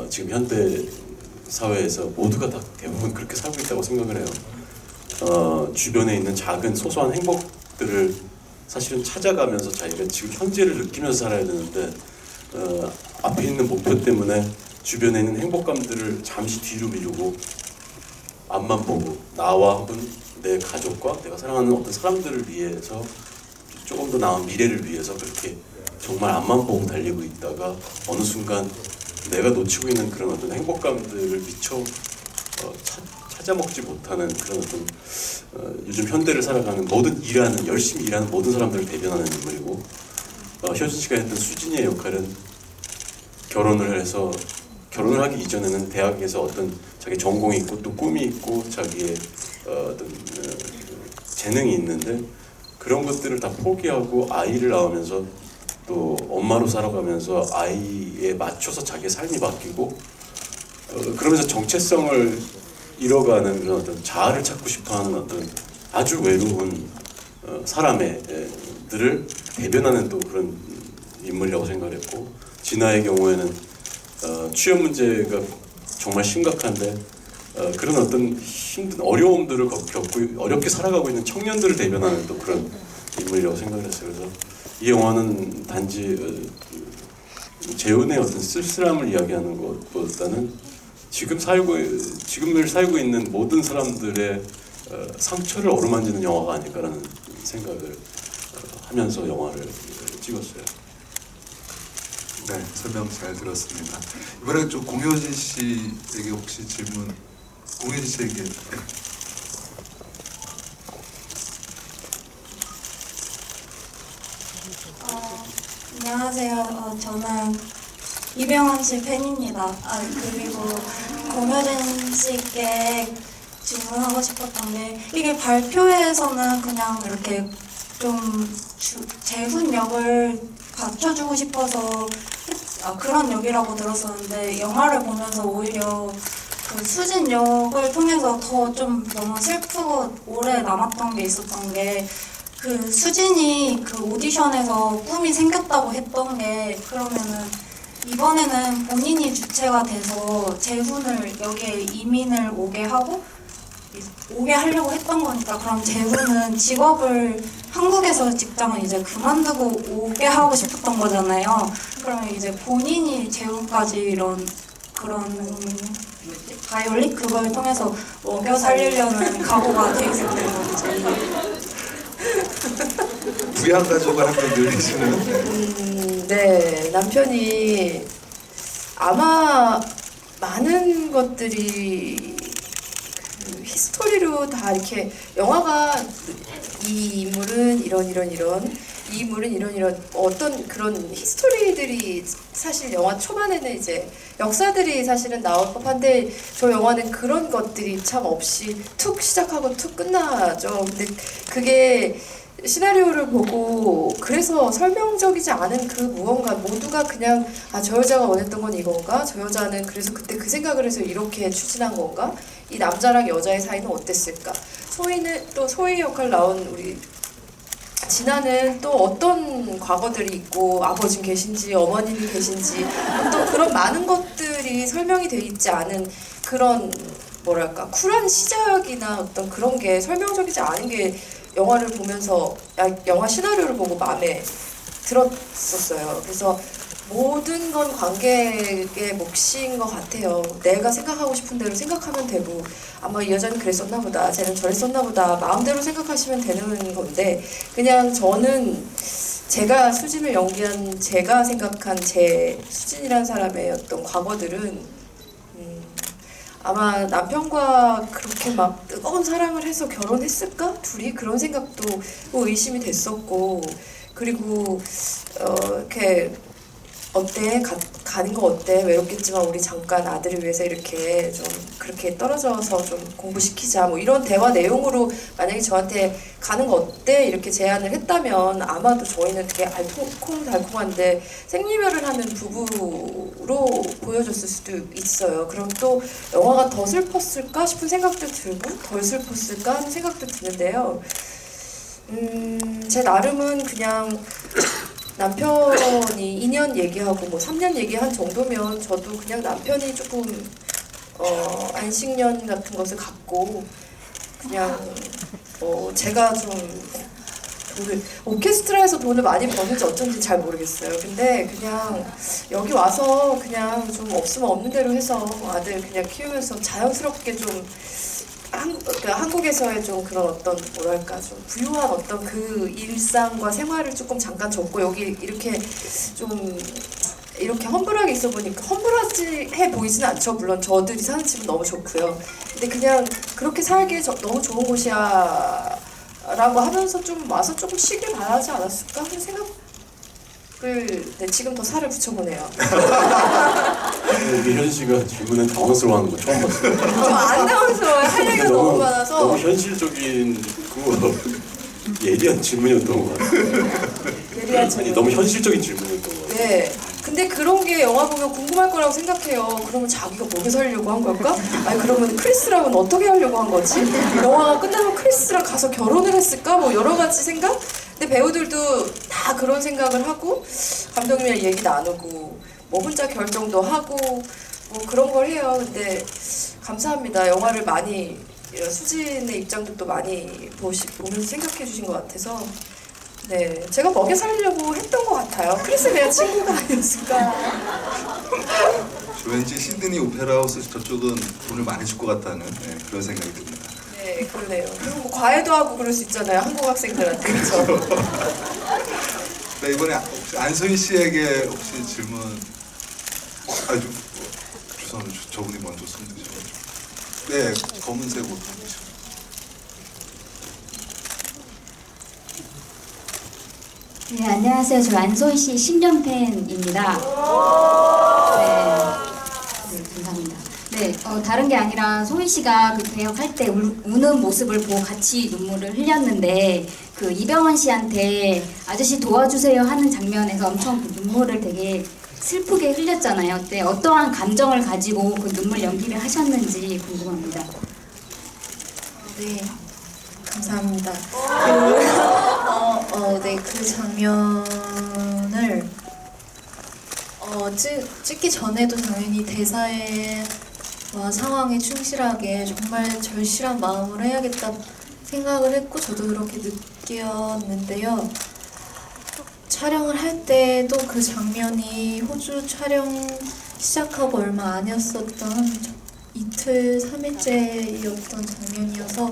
지금 현대 사회에서 모두가 다 대부분 그렇게 살고 있다고 생각을 해요. 주변에 있는 작은 소소한 행복들을 사실은 찾아가면서 자기가 지금 현재를 느끼면서 살아야 되는데 앞에 있는 목표 때문에 주변에 있는 행복감들을 잠시 뒤로 미루고 앞만 보고 나와 혹은 내 가족과 내가 사랑하는 어떤 사람들을 위해서 조금 더 나은 미래를 위해서 그렇게 정말 앞만 보고 달리고 있다가 어느 순간 내가 놓치고 있는 그런 어떤 행복감들을 미처 찾아먹지 못하는 그런 어떤 요즘 현대를 살아가는 열심히 일하는 모든 사람들을 대변하는 인물이고, 효진 씨가 했던 수진이의 역할은 결혼을 하기 이전에는 대학에서 어떤 자기 전공이 있고 또 꿈이 있고 자기의 어떤 재능이 있는데 그런 것들을 다 포기하고 아이를 낳으면서 또 엄마로 살아가면서 아이에 맞춰서 자기의 삶이 바뀌고 그러면서 정체성을 잃어가는 그런 어떤 자아를 찾고 싶어하는 어떤 아주 외로운 사람들을 대변하는 또 그런 인물이라고 생각했고, 진아의 경우에는 취업 문제가 정말 심각한데 그런 어떤 힘든 어려움들을 겪고 어렵게 살아가고 있는 청년들을 대변하는 또 그런 인물이라고 생각을 했어요. 그래서 이 영화는 단지 재혼의 어떤 쓸쓸함을 이야기하는 것보다는 지금을 살고 있는 모든 사람들의 상처를 어루만지는 영화가 아닐까라는 생각을 하면서 영화를 찍었어요. 네, 설명 잘 들었습니다. 이번에 좀 공효진 씨에게 혹시 질문, 공효진 씨에게. 안녕하세요. 저는 이병헌 씨 팬입니다. 그리고 공효진 씨께 질문하고 싶었던 게, 이게 발표회에서는 그냥 이렇게 좀 재훈 역을 갖춰주고 싶어서 그런 역이라고 들었었는데, 영화를 보면서 오히려 그 수진 역을 통해서 더 좀 너무 슬프고 오래 남았던 게 있었던 게, 그 수진이 그 오디션에서 꿈이 생겼다고 했던 게, 그러면은 이번에는 본인이 주체가 돼서 재훈을 여기에 이민을 오게 하려고 했던 거니까, 그럼 재훈은 직업을 한국에서 직장을 이제 그만두고 오게 하고 싶었던 거잖아요. 그러면 이제 본인이 재훈까지 이런 그런 바이올린 그걸 통해서 먹여 살리려는 각오가 돼 있었던 건지. 부양 가족을 한번 늘리시는. 네, 남편이 아마 많은 것들이 그 히스토리로 다 이렇게, 영화가 이 인물은 이런 이 인물은 이런 어떤 그런 히스토리들이 사실 영화 초반에는 이제 역사들이 사실은 나올 법한데, 저 영화는 그런 것들이 참 없이 툭 시작하고 툭 끝나죠. 근데 그게 시나리오를 보고 그래서 설명적이지 않은 그 무언가, 모두가 그냥 저 여자가 원했던 건 이건가? 저 여자는 그래서 그때 그 생각을 해서 이렇게 추진한 건가? 이 남자랑 여자의 사이는 어땠을까? 소희 역할 나온 우리 진아는 또 어떤 과거들이 있고, 아버지는 계신지 어머님이 계신지 어떤 그런 많은 것들이 설명이 돼 있지 않은 그런, 뭐랄까, 쿨한 시작이나 어떤 그런 게 설명적이지 않은 게 영화를 보면서, 영화 시나리오를 보고 마음에 들었었어요. 그래서 모든 건 관객의 몫인 것 같아요. 내가 생각하고 싶은 대로 생각하면 되고, 아마 이 여자는 그랬었나 보다, 쟤는 저랬었나 보다, 마음대로 생각하시면 되는 건데, 그냥 저는 제가 수진을 연기한, 제가 생각한 제 수진이라는 사람의 어떤 과거들은 아마 남편과 그렇게 막 뜨거운 사랑을 해서 결혼했을까? 둘이? 그런 생각도 의심이 됐었고, 그리고 이렇게 어때? 가는 거 어때? 외롭겠지만 우리 잠깐 아들을 위해서 이렇게 좀 그렇게 떨어져서 좀 공부시키자, 뭐 이런 대화 내용으로 만약에 저한테 가는 거 어때? 이렇게 제안을 했다면 아마도 저희는 되게 알콩달콩한데 생리별을 하는 부부로 보여줬을 수도 있어요. 그럼 또 영화가 더 슬펐을까 싶은 생각도 들고, 덜 슬펐을까 하는 생각도 드는데요. 제 나름은 그냥 남편이 2년 얘기하고 뭐 3년 얘기한 정도면 저도 그냥 남편이 조금 안식년 같은 것을 갖고 그냥 제가 좀 오케스트라에서 돈을 많이 버는지 어쩐지 잘 모르겠어요. 근데 그냥 여기 와서 그냥 좀 없으면 없는 대로 해서 아들 그냥 키우면서 자연스럽게 좀 그러니까 한국에서의 좀 그런 어떤 뭐랄까 좀 부유한 어떤 그 일상과 생활을 조금 잠깐 접고 여기 이렇게 좀 이렇게 험불하게 있어 보니까 험불하지 해 보이지는 않죠. 물론 저들이 사는 집은 너무 좋고요. 근데 그냥 그렇게 살기에 너무 좋은 곳이야 라고 하면서 좀 와서 조금 쉬길 바라지 않았을까 하는 생각을 네, 지금 더 살을 붙여보네요. 우리 현 씨가 질문에 당황스러워하는 거 처음 봤어요. 좀 안 당황스러워요. 할 얘기가 너무 많아서. 너무 현실적인 그 예리한 질문이었던 것 같아요. 예리한 아니 질문. 너무 현실적인 질문이었던 것 같아요. 네. 근데 그런 게 영화 보면 궁금할 거라고 생각해요. 그러면 자기가 먹여 살려고 한 걸까? 아니 그러면 크리스랑은 어떻게 하려고 한 거지? 영화가 끝나면 크리스랑 가서 결혼을 했을까? 뭐 여러 가지 생각? 근데 배우들도 다 그런 생각을 하고 감독님이랑 얘기 나누고 뭐 혼자 결정도 하고 뭐 그런 걸 해요. 근데 감사합니다. 영화를 많이 수진의 입장도 또 많이 보면서 생각해 주신 것 같아서 네, 제가 먹여 살리려고 했던 것 같아요. 그래서 내가 친구가 아니었을까. 저 왠지 시드니 오페라 하우스 저쪽은 돈을 많이 줄 것 같다는 그런 생각이 듭니다. 네, 그러네요. 그리고 뭐 과외도 하고 그럴 수 있잖아요. 한국 학생들한테. 그렇죠. 네, 이번에 혹시 안소희 씨에게 혹시 질문 좀 죄송합니다. 저분이 먼저 손 드셔가지고 네, 검은색 옷 입으시고 네, 안녕하세요. 저 안소희 씨 신년 팬입니다. 네, 감사합니다. 네, 다른 게 아니라 소희 씨가 그 배역할 때 우는 모습을 보고 같이 눈물을 흘렸는데 그 이병헌 씨한테 아저씨 도와주세요 하는 장면에서 엄청 그 눈물을 되게 슬프게 흘렸잖아요. 그때 어떠한 감정을 가지고 그 눈물 연기를 하셨는지 궁금합니다. 네, 감사합니다. 네, 그 장면을 찍기 전에도 당연히 대사와 상황에 충실하게 정말 절실한 마음으로 해야겠다 생각을 했고 저도 그렇게 느꼈는데요. 촬영을 할 때도 그 장면이 호주 촬영 시작하고 얼마 아니었었던 이틀, 3일째였던 장면이어서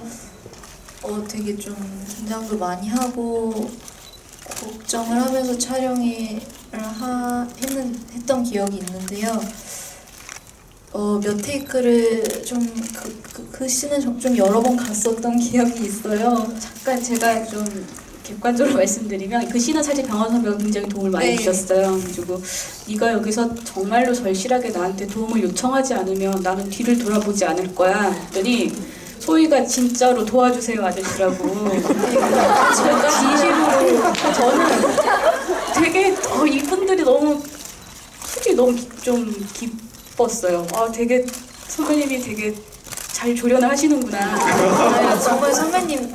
되게 좀 긴장도 많이 하고 걱정을 하면서 촬영을 했던 기억이 있는데요. 몇 테이크를 좀 그 씬은 좀 여러 번 갔었던 기억이 있어요. 잠깐 제가 좀 객관적으로 말씀드리면 그 씬은 사실 병원 선배가 굉장히 도움을 많이 네. 주셨어요. 그리고 네가 여기서 정말로 절실하게 나한테 도움을 요청하지 않으면 나는 뒤를 돌아보지 않을 거야. 했더니 소희가 진짜로 도와주세요 아저씨라고 제가 진심으로 저는 되게 이분들이 너무 솔직히 너무 좀 기뻤어요. 되게 선배님이 되게 잘 조련을 하시는구나. 네, 정말 선배님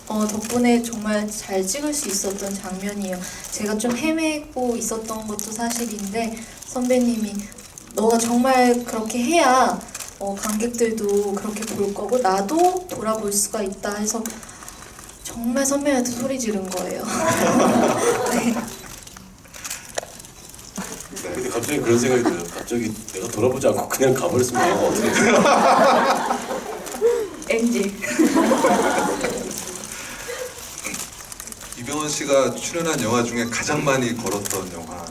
덕분에 정말 잘 찍을 수 있었던 장면이에요. 제가 좀 헤매고 있었던 것도 사실인데 선배님이 너가 정말 그렇게 해야 관객들도 그렇게 볼 거고 나도 돌아볼 수가 있다 해서 정말 선배한테 소리 지른 거예요. 네. 근데 갑자기 그런 생각이 들어요. 갑자기 내가 돌아보지 않고 그냥 가버렸으면 영화가 어떻게 됐을까? NG. 이병헌 씨가 출연한 영화 중에 가장 많이 걸었던 영화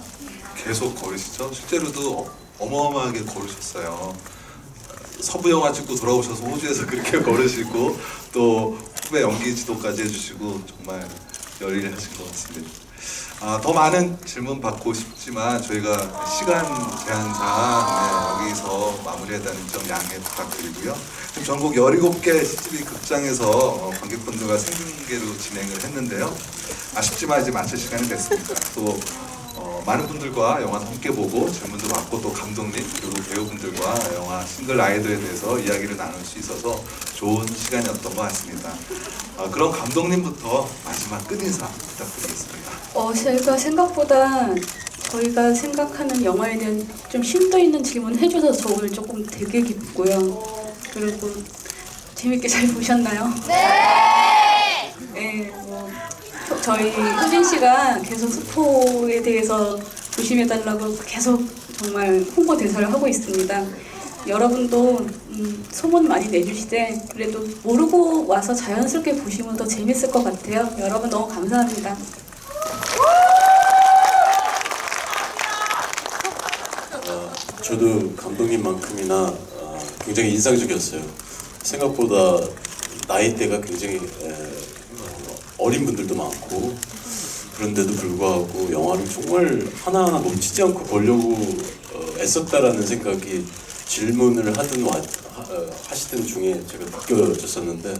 계속 걸으시죠? 실제로도 어마어마하게 걸으셨어요. 서부 영화 찍고 돌아오셔서 호주에서 그렇게 걸으시고 또 후배 연기 지도까지 해주시고 정말 열일하신 것 같습니다. 더 많은 질문 받고 싶지만 저희가 시간 제한상 여기서 마무리해야 되는 점 양해 부탁드리고요. 지금 전국 17개 CGV 극장에서 관객분들과 생중계로 진행을 했는데요. 아쉽지만 이제 마칠 시간이 됐습니다. 또 많은 분들과 영화 함께 보고 질문도 받고 또 감독님 그리고 배우분들과 영화 싱글 라이더에 대해서 이야기를 나눌 수 있어서 좋은 시간이었던 것 같습니다. 그럼 감독님부터 마지막 끝인사 부탁드리겠습니다. 제가 생각보다 저희가 생각하는 영화에 대한 좀 심도 있는 질문 해주셔서 저 오늘 조금 되게 기쁘고요. 그리고 재밌게 잘 보셨나요? 네! 네, 저희 효진 씨가 계속 스포에 대해서 조심해달라고 계속 정말 홍보 대사를 하고 있습니다. 여러분도 소문 많이 내주시되 그래도 모르고 와서 자연스럽게 보시면 더 재밌을 것 같아요. 여러분 너무 감사합니다. 저도 감독님만큼이나 굉장히 인상적이었어요. 생각보다 나이대가 굉장히 어린 분들도 많고 그런데도 불구하고 영화를 정말 하나하나 놓치지 않고 보려고 애썼다라는 생각이 질문을 하시던 중에 제가 느껴졌었는데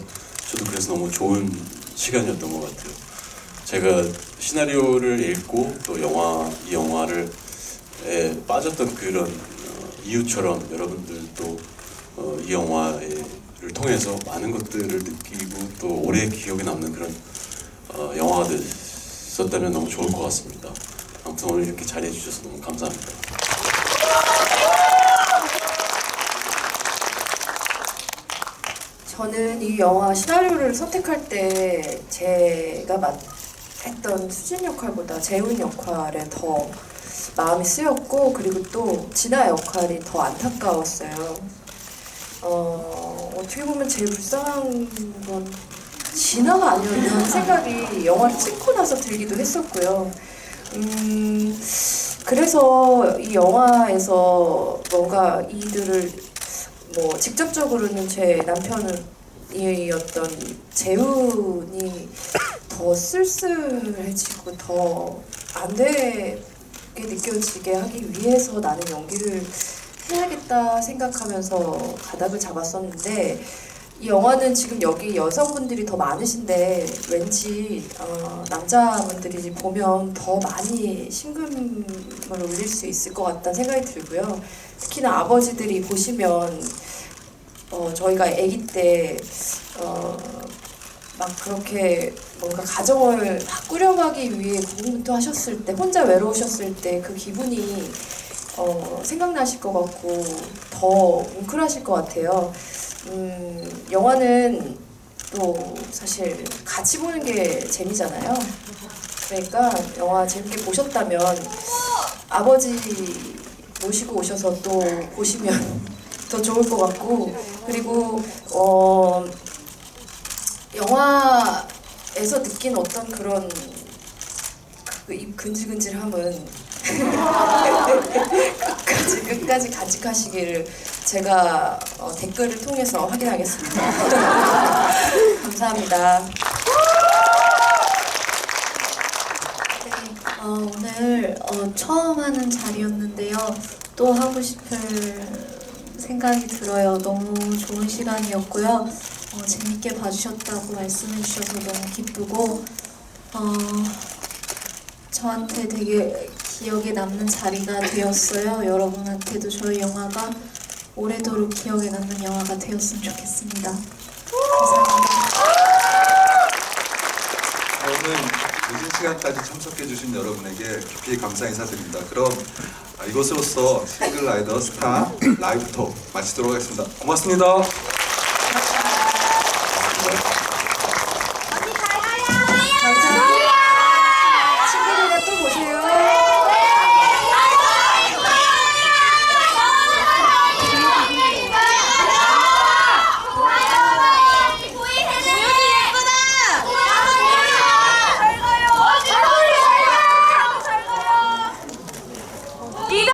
저도 그래서 너무 좋은 시간이었던 것 같아요. 제가 시나리오를 읽고 또 이 영화를 빠졌던 그런 이유처럼 여러분들도 이 영화를 통해서 많은 것들을 느끼고 또 오래 기억에 남는 그런 영화가 됐었다면 너무 좋을 것 같습니다. 아무튼 오늘 이렇게 자리해 주셔서 너무 감사합니다. 저는 이 영화 시나리오를 선택할 때 제가 했던 수진 역할보다 재훈 역할에 더 마음이 쓰였고, 그리고 또 진아 역할이 더 안타까웠어요. 어떻게 보면 제일 불쌍한 건 진아가 아니었나 생각이 영화를 찍고 나서 들기도 했었고요. 그래서 이 영화에서 뭔가 이들을 뭐 직접적으로는 제 남편이었던 재훈이 더 쓸쓸해지고 더 안 되게 느껴지게 하기 위해서 나는 연기를 해야겠다 생각하면서 가닥을 잡았었는데, 이 영화는 지금 여기 여성분들이 더 많으신데 왠지 남자분들이 보면 더 많이 심금을 울릴 수 있을 것 같다는 생각이 들고요. 특히나 아버지들이 보시면 저희가 아기 때 막 그렇게 뭔가 가정을 막 꾸려가기 위해 고군분투 하셨을 때, 혼자 외로우셨을 때 그 기분이 생각나실 것 같고 더 뭉클하실 것 같아요. 영화는 또 사실 같이 보는 게 재미잖아요. 그러니까 영화 재밌게 보셨다면 아버지 모시고 오셔서 또 보시면 더 좋을 것 같고, 그리고 영화에서 느낀 어떤 그런 입 근질근질함은 끝까지 간직하시기를 제가 댓글을 통해서 확인하겠습니다. 감사합니다. 네, 오늘 처음 하는 자리였는데요. 또 하고 싶을 생각이 들어요. 너무 좋은 시간이었고요. 재밌게 봐주셨다고 말씀해 주셔서 너무 기쁘고 저한테 되게 기억에 남는 자리가 되었어요. 여러분한테도 저희 영화가 오래도록 기억에 남는 영화가 되었으면 좋겠습니다. 감사합니다. 오늘 늦은 시간까지 참석해주신 여러분에게 깊이 감사 인사드립니다. 그럼 이것으로써 싱글 라이더 스타 라이브 톡 마치도록 하겠습니다. 고맙습니다.